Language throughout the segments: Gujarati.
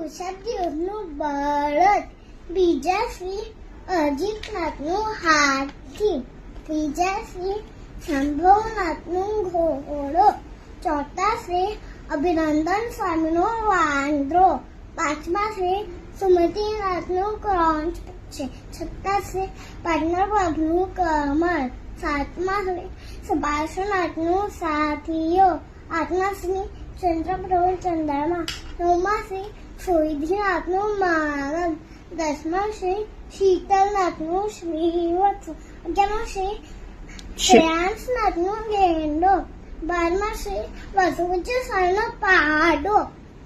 વૃષભદેવનું બળદ, બીજા શ્રી અજીતનાથનું હાથી, ત્રીજા શ્રી શંભુનાથનું ઘોડો, ચોથા શ્રી અભિનંદન સ્વામીનો વાંદરો, પાંચમા શ્રી સુમતિનાથનું ક્રોંચ છે, છઠ્ઠા શ્રી પદ્મનાભનું કમળ, સાતમા શ્રી સુભાષનાથનું સાથીઓ, આઠમા શ્રી ચંદ્રપ્રભુ ચંદ્રમા, નવમા શ્રી સુવિધિનાથનું માર્ગ, દસમા શ્રી શીતલનાથનું શ્રીવત્સ, અગિયારમા શ્રી શ્રેયાંસનાથનું ગેંડો, બારમા શ્રી વસુજ સ્વામીનો પાડો,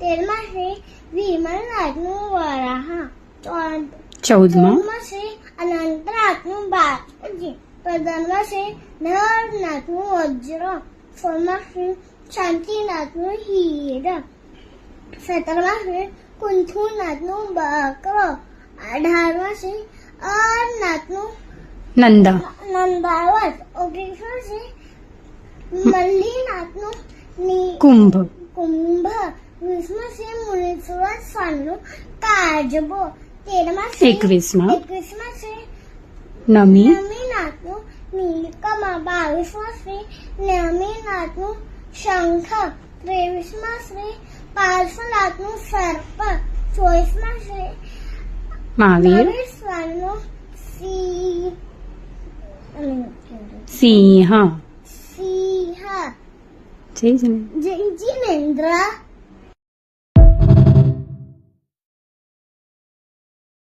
તેરમા શ્રી વિમલનાથનું વરાહા, ચૌદમા શ્રી અનંતનાથનું બાપજી, પંદરમા શ્રી નરનાથનું વજ્ર, સોળમા શ્રી શાંતિનાથનું હીરા, સત્તરમા શ્રી કુંથુનાથનું બકરો, 18મા શ્રી અરનાથનું નંદાવત, 19મા શ્રી મલ્લીનાથનું કુંભ, 20મા શ્રી મુનીશ્વર સ્વામીનું કાજબો, 21મા શ્રી નમીનાથનું નીલકમા, 22મા શ્રી નમીનાથનું શંખ, 23મા શ્રી પાર્શ્વનાથનું સર્પ, 24મા શ્રી મહાવીર સ્વામીનું સિંહ, જય જિનેન્દ્ર.